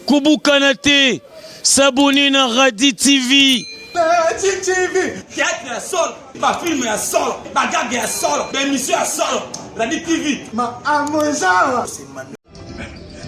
Koubou Kanate, s'abonner à Radi TV. TV, théâtre à sol, ma film à sol, ma gag à sol, ma émission à sol, Radi TV.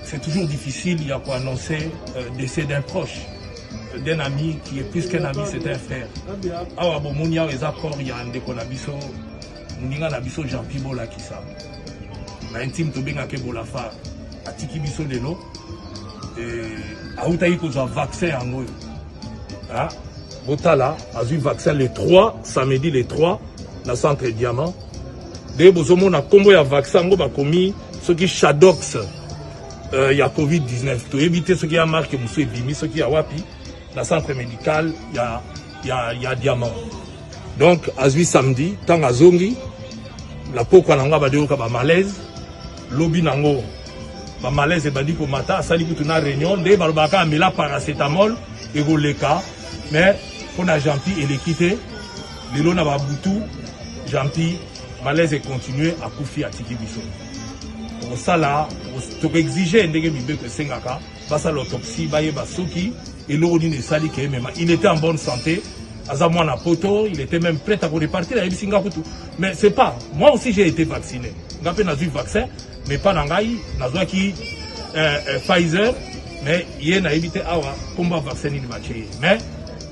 C'est toujours difficile, il y a pour annoncer décès d'un proche, d'un ami qui est plus qu'un ami, c'est un frère. Awa Bomonia, les accords, il y a un déconabiso, Ninga Nabiso Jean-Pierre Bola qui ça. Ma intime to benga ke bola fa, atiki biso lelo, aouta yiko za vaccin en goyo. Ah, Botala a eu vaccin les 3, samedi les 3, dans le centre Diamant. Dès que vous avez combo ya vaccin, vous avez ce qui Shadox. Il y a Covid-19. Pour éviter ce qui a marqué, ce qui a wapi, dans le centre médical, il y a Diamant. Donc, à ce samedi, tant à Zongi, la peau qu'on a ba malaise, lobby nango, ba malaise et badi pour matin, ça dit que tu as réunion, des barbaka mais la paracétamol, et go leka, mais on a gentil et l'équité, les lots n'a pas boutou, gentil, malaise et continuer à couper à Tiki Bisso. Pour ça là, tu peux exiger un dégât que Sengaka, basa l'autopsie, baye basoki, et l'ordine de sali qui est même. Il était en bonne santé, Azamouana Poto, il était même prêt à repartir à Singapour. Mais c'est pas, moi aussi j'ai été vacciné. J'ai eu le vaccin, mais pas dans le qui Pfizer, mais il a évité à combat vacciner le match. Mais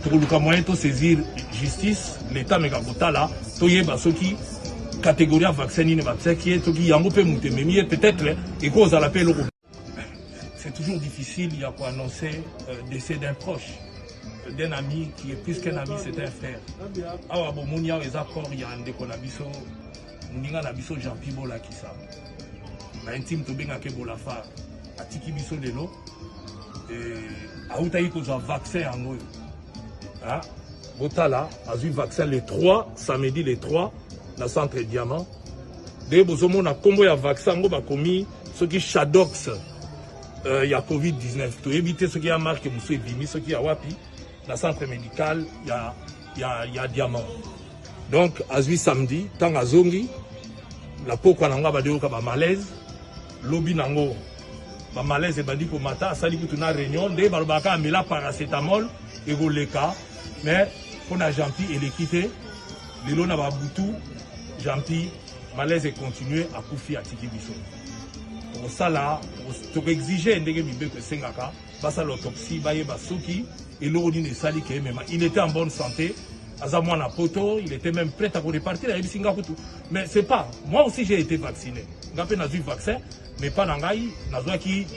pour le moyen de saisir justice, l'État Megabota là, toye basoki. Catégorie vaccin qui est peut-être et cause à l'appel. C'est toujours difficile, il y a pour annoncer décès d'un proche, d'un ami qui est plus qu'un ami, c'est un frère. Awa Bomonia, les accords, il y a un déconabiso, Ninga Nabiso Jean-Pierre Bola qui ça. Ma intime to benga ke bola fa, atiki biso lelo, aouta yiko za vaccin en goyo. Ah, Botala a eu vaccin les 3, samedi les 3, dans le centre Diamant. Dès que vous avez un combo de vaccin, vous avez ce qui Shadox, il y a Covid-19. Pour éviter ce qui a marqué, ce qui a wapi, dans le centre médical, il y a Diamant. Donc, à ce samedi, tant à Zongi, la peau qu'on a ba malaise, lobby nango, ba malaise et badi pour matin, ça dit que tu as réunion, dès que vous avez la paracétamol, et vous leka, mais on a gentil et l'équité, les lots n'a pas boutou, gentil, malaise et continuer à couper à Tiki Bisso. Pour ça là, tu peux exiger un dégât que Sengaka, basa l'autopsie, baye basoki, et l'ordine de sali qui est même. Il était en bonne santé, Azamouana Poto, il était même prêt à repartir à Singapour. Mais c'est pas, moi aussi j'ai été vacciné. J'ai eu le vaccin, mais pas dans le qui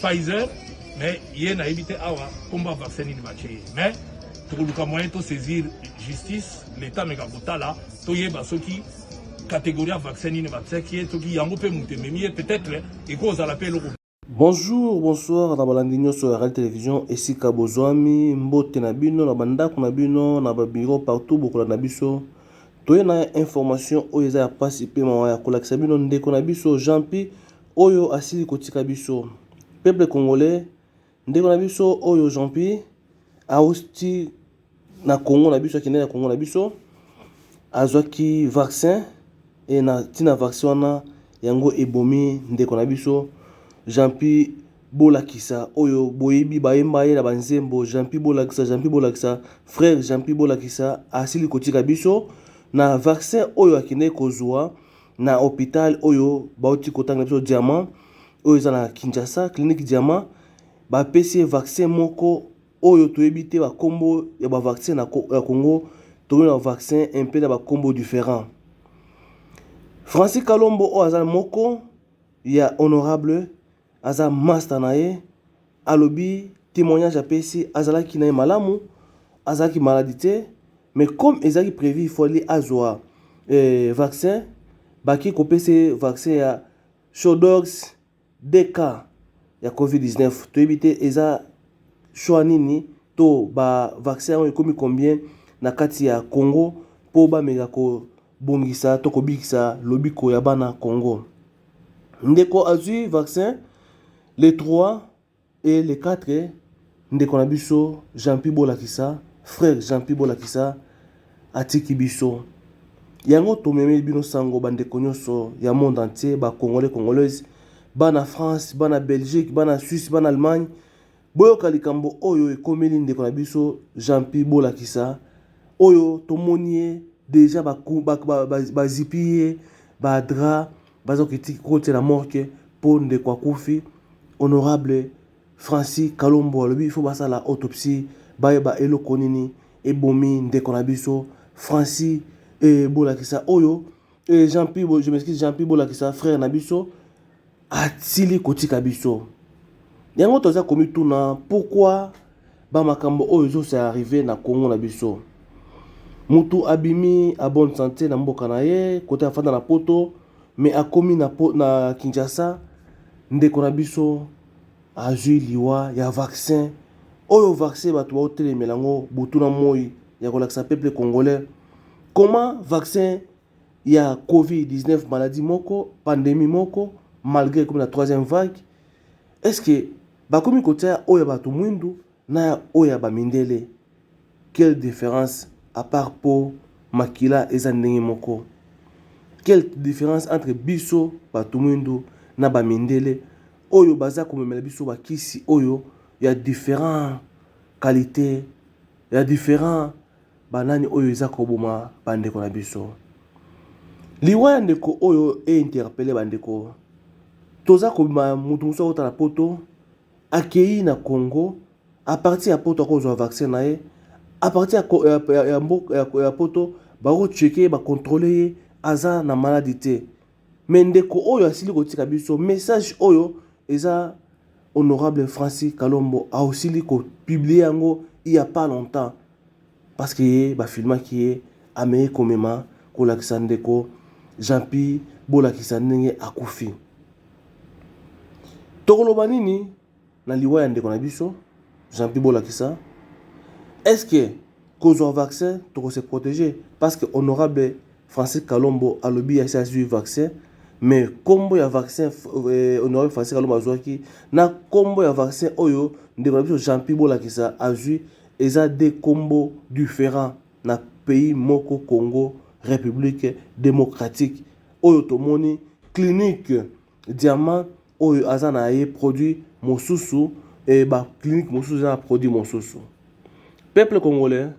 Pfizer, mais il a évité à combat vacciner le match. Mais pour le moyen de saisir justice, l'État Megabota là, toye basoki, catégorie vacciner le vaccin qui est qui yango peut monter, mais peut-être et cause à l'appel. Bonjour, bonsoir, na balandinyo sur la télévision, ici Kabozwami, Mbote Nabino, na bandako Nabino, na babiro partout, beaucoup na biso. Toye na information, oyo ya pasi pe mawa ya kolakisa bino ndeko na biso, Jean-Pierre, oyo asili kotika biso. Peuple congolais, ndeko na biso, oyo Jean-Pierre, aosti na Congo na biso, akende na Congo na biso, azwaki vaccin, et na tina vaccin wana, yango ebomi ndeko na biso, Jean-Pierre Bolakisa, oyo boyebi bayemba ye na banzembo, Jean-Pierre Bolakisa, frère Jean-Pierre Bolakisa, asili kotika biso, na vaccin oyo akende kozwa, na hôpital oyo, bauti kotanga biso Diamant, oyo za na Kinshasa, clinique Diamant, ba pesi vaccin moko, oyo toyebi te ba kombo ya ba vaccin na Congo, toyebi na vaccin un peu na ba kombo différent. Francis Kalombo o azal moko, ya honorable, aza master na ye, alobi témoignage apesi azalaki na ye malamu, azalaki maladité, mais comme ezalaki prévu, il faut aller azwa vaccin, baki kopesi vaccin ya Shodox DK ya COVID-19. To éviter eza choix nini to ba vaccin on komi combien na kati ya Congo po ba mega ko bongisa to ko bikisa lobiko ya bana Congo. Ndeko azui vaccin les 3 et les 4, ndeko na biso Jean-Pierre Bolakisa, frère Jean-Pierre Bolakisa, atiki biso. yango tomemeli bino sango bandeko nyonso ya monde entier, ba congolais congolaises, bana France, bana Belgique, bana Suisse, bana Allemagne, boyoka likambo oyo ekomeli ndeko na biso Jean-Pierre Bolakisa oyo tomoni déjà ba zipiye ba dra bazokiti kote la morgue pour ndeko akufi. Honorable Francis Kalombo alobi il faut basa la autopsie ba eloko nini ebomi ndeko na biso Francis Bolakisa oyo Jean-Pierre, je m'excuse, Jean-Pierre Bolakisa frère na biso atili kotika biso. Yango toza komi tuna pourquoi ba makambo oyo c'est arrivé na Congo na biso. Mutu abimi a bonne santé na mboka na ye côté afanda na poto mais akomi na Kinshasa ndeko na biso azui liwa ya vaccin oyo vaccin batu ba hôtel melango butu na moi ya kolakisa peuple congolais. Comment vaccin ya COVID-19 maladie moko pandémie moko malgré comme la troisième vague, est-ce que bakomi côté oyo batu mwindu na oyo ba mindele, quelle différence à part pour makila eza ndenge moko? Quelle différence entre biso batu mwindu na ba mindele oyo baza komemela biso bakisi oyo ya différents qualités, ya différents banani oyo eza koboma bandeko na biso. Liwa ndeko oyo interpellé bandeko toza kobima mutu muso ota na poto akei na Congo à partir ya poto akozwa vaccin na ye, à partir ya poto bako checker ba contrôler aza na maladie te. Mais ndeko oyo asili kotika biso message oyo eza honorable Francis Kalombo a aussi ko publier yango il y a pas longtemps parce que ba filma qui a meilleur komema ko lakisa ndeko Jean-Pierre Bolakisa ndenge akufi. Tokoloba nini na liwa ya ndeko na biso Jean-Pierre Bolakisa? Est-ce que kozwa vaccin toko se protéger parce que honorable Francis Kalombo a lobby à ce vaccin mais combo ya vaccin honorable Francis Kalombo azwaki na combo ya vaccin oyo ndeko na biso Jean-Pierre Bolakisa azui eza des combos différents na pays moko Congo République démocratique oyo tomoni clinique diamant oyo azana ye produit mosusu et ba clinique mosusu na produit mosusu. Peuple congolais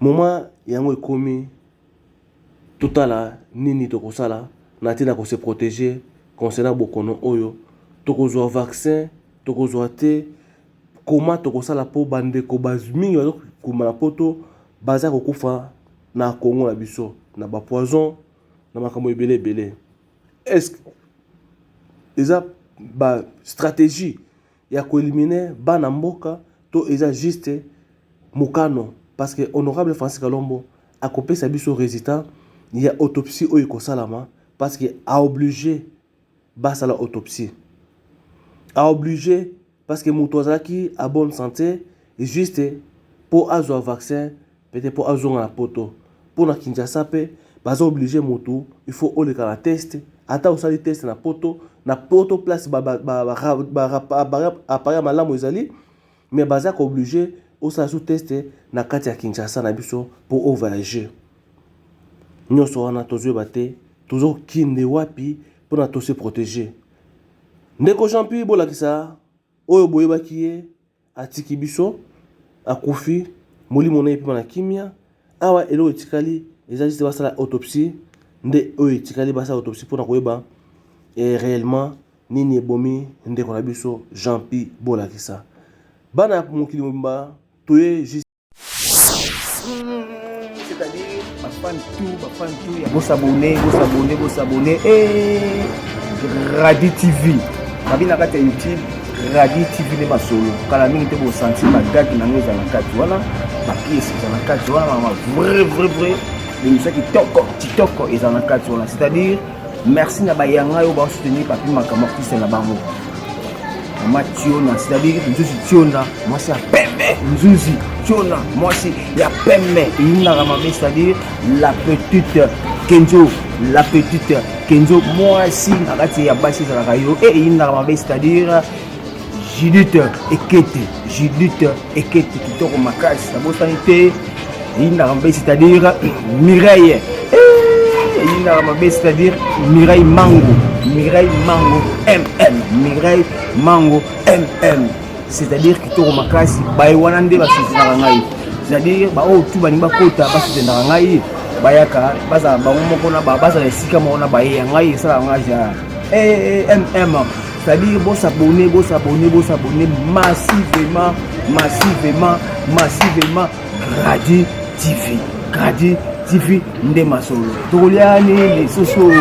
moment yango ekomi totala nini tokosala na tina ko se protéger concernant bokono oyo tokozwa vaccin tokozwa te comment tokosala po bandeko bazmingi bazo kuma na poto baza kokufa na Congo na biso na ba poison na makambo ebele. Est-ce que eza ba stratégie ya ko éliminer bana mboka to eza juste mukano parce que honorable Francis Kalombo a copé sa biso résident il y a autopsie oyo ko salama parce que a obligé basa la autopsie a obligé parce que mutu azalaki a bonne santé et juste pour azwa vaccin peut-être pour azonga na poto pour na Kinshasa pe baza obligé mutu il faut oleka la test ata osali test na poto place appareil malamu ezali mais baza ko obligé osala sous test na kati ya Kinshasa na biso pour voyager nyonso wana tozoyeba te tozokinde wapi mpona tose protéger. Ndeko Jean-Pierre Bolakisa oyo boyebaki ye atiki biso akufi molimo na ye mpe na kimia awa eloko etikali eza juste basala autopsie nde oyo etikali basala autopsie mpona koyeba réellement nini ebomi ndeko na biso Jean-Pierre Bolakisa. Bana mokili mobimba toye juste c'est-à-dire bafan tout ya bosabone Radio TV kabina kati ya YouTube Radio TV ne basolo kala mingi te bosanti badaki na ngoza na kati wana bapiesi za na kati wana vrai l'émission kitoko eza na kati wana c'est-à-dire merci na bayanga yo ba soutenir papi makambo artiste na bango Mationa, c'est-à-dire Nzuzi Tiona, moi c'est à Pembe, Nzuzi Tiona, moi c'est ya Pembe, c'est-à-dire la petite Kenzo, moi si Nagati ya Bassi Zalakayo, et c'est-à-dire Judith Ekete, qui toko makas, la botanité, c'est-à-dire Mireille. C'est-à-dire Mireille Mango. Mireille Mango MM. Mireille Mango MM. C'est-à-dire que tu as makasi baïwanande basoutenaka ngai. C'est-à-dire tout baninga kota basoutenaka ngai bayaka baza bamoko na baza esika moko na baye ngai esala ngaja MM. C'est-à-dire bon s'abonner massivement Grady TV nde masolo toliani les soso